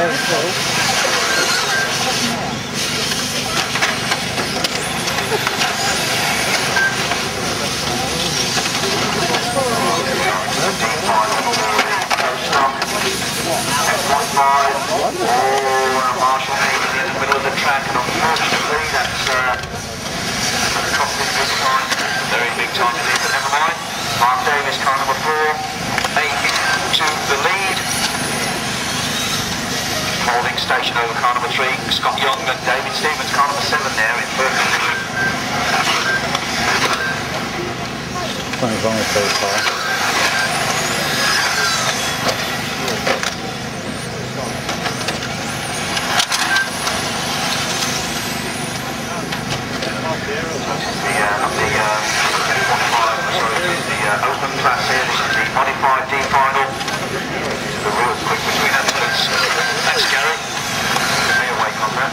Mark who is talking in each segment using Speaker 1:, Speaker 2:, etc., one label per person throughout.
Speaker 1: Marshall Navy in the middle of the track, and unfortunately that's costing this time. Very big time to lead, but never mind. Mark Davis, car number 4, making to the lead. Holding station over car number 3, Scott Young and David Stevens, car number 7 there in third position.
Speaker 2: Something's wrong with those cars.
Speaker 1: The open class here, this is the modified D final. The route quick between entrants. Thanks Gary. Give me a wake on that.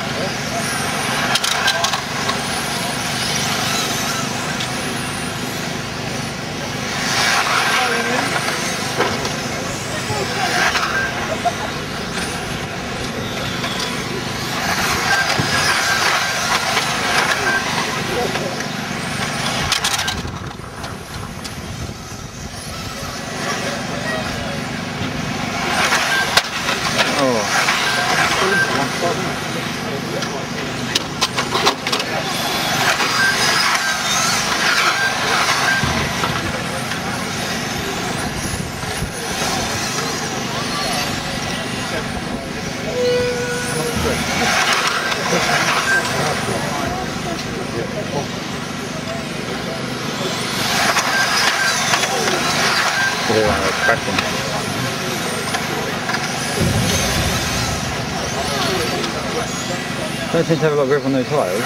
Speaker 2: Don't seem to have a lot of grip on those tyres.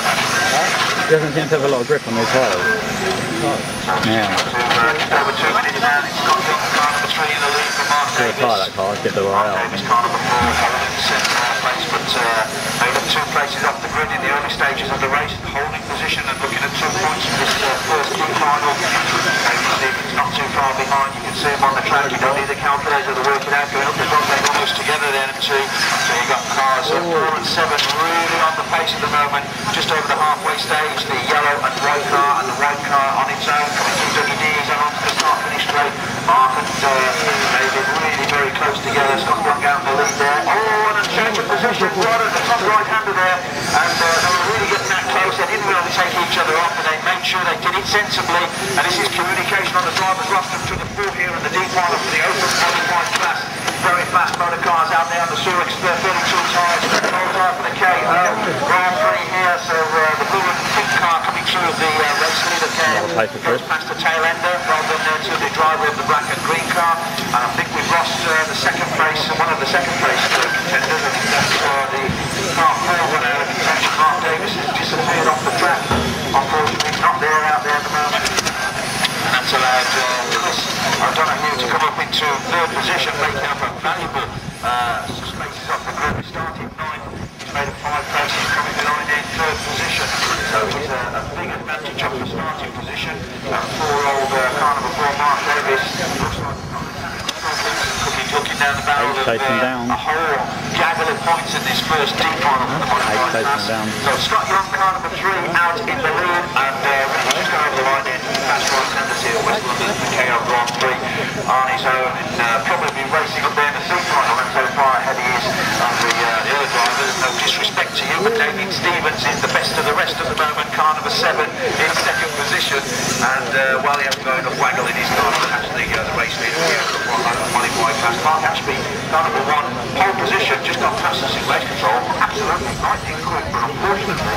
Speaker 2: Doesn't seem to have a lot of grip on those tyres. Yeah.
Speaker 1: Over 2 minutes now, it's Scott Young, car number 3 in the lead for Mark Davis.
Speaker 2: Fire that car, get the right out.
Speaker 1: Davis, car number 4, holding the centre place, but made up 2 places off the grid in the early stages of the race, holding position and looking at 2 points from this first team final. David Stevens not too far behind, you can see him on the track, you don't need the calculator to work it out, going up the front, they're almost together there in 2. So you've got cars 4 and 7 really on the pace at the moment, just over the halfway stage, the yellow and white car, and the white car on its own, coming through WDs and onto the start-finish straight. Mark and David really very close together, Scott Young out in the lead there. Oh, and a change of position, right at the top right-hander there, and they were really getting that close, they didn't really take each other off, and they made sure they did it sensibly, and this is communication on the driver's roster to the 4 here in the deep final for the open qualified class. Very fast motor cars out there on the Surex 32 tyres, full tyre for the KO Grand Prix here, so the blue and pink car coming through the race leader there, goes past the tail ender, well done there to the driver of the black and green car, and I think we've lost the second place, one of the second place contenders. I think that's the car 4 runner out of contention. Mark Davis has disappeared off the track, unfortunately he's not there out there at the moment. And that's allowed Chris O'Donoghue to come up into 3rd position, making up a valuable spaces off the grid. He started 9th, he's made up 5 places, coming behind in 3rd position. So he's a big advantage of the starting position. Poor old car number 4, Mark Davis, looks like looking down the barrel of a whole gaggle of points in this first deep final for the modified class. So Scott Young, car number 3, out in the lead, and he's just gone over the line in past right-handers here, West London, the KO Grand Prix on his own, and probably be racing up there in the C-final, and so far ahead he is of the other drivers. No disrespect to you, but David Stevens is the best of the rest at the moment, car number 7 in 2nd position, and while he hasn't got enough waggle in his car to catch the race leader here at the qualified class, Mark Ashby, car number 1, pole position, just got past us in race control, absolutely lightning quick, but unfortunately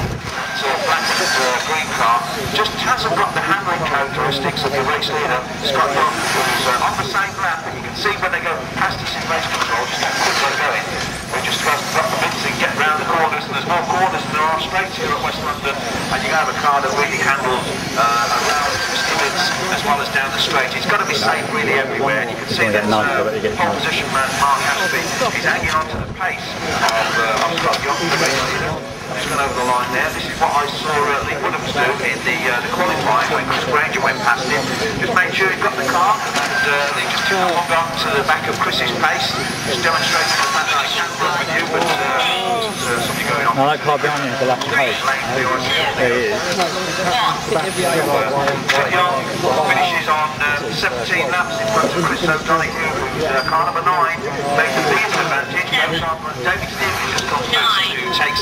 Speaker 1: black and green car just hasn't got the handling characteristics of the race leader, Scott Young, who's on the same lap, and you can see when they go past us in race control just how quick they're going. We just got to drop the bits and get round the corners, and there's more corners than there are straights here at West London, and you have a car that really handles around skids as well as down the straight. It's got to be safe really everywhere, and you can see that pole position man Mark Ashby, he's hanging on to the pace of Scott Young, the race leader. Just gone over the line there. This is what I saw Lee Woodhams do in the qualifying when Chris Granger went past him. Just made sure he got the car, and Lee just I've gone to the back of Chris's pace, just demonstrating the fact that I can run with you, but there's something going on.
Speaker 2: No, that car behind you is a lap of pace. There he is.
Speaker 1: Young finishes on 17 laps in front of Chris O'Donoghue, who's car number 9, made the biggest advantage. David Stevens just comes back to take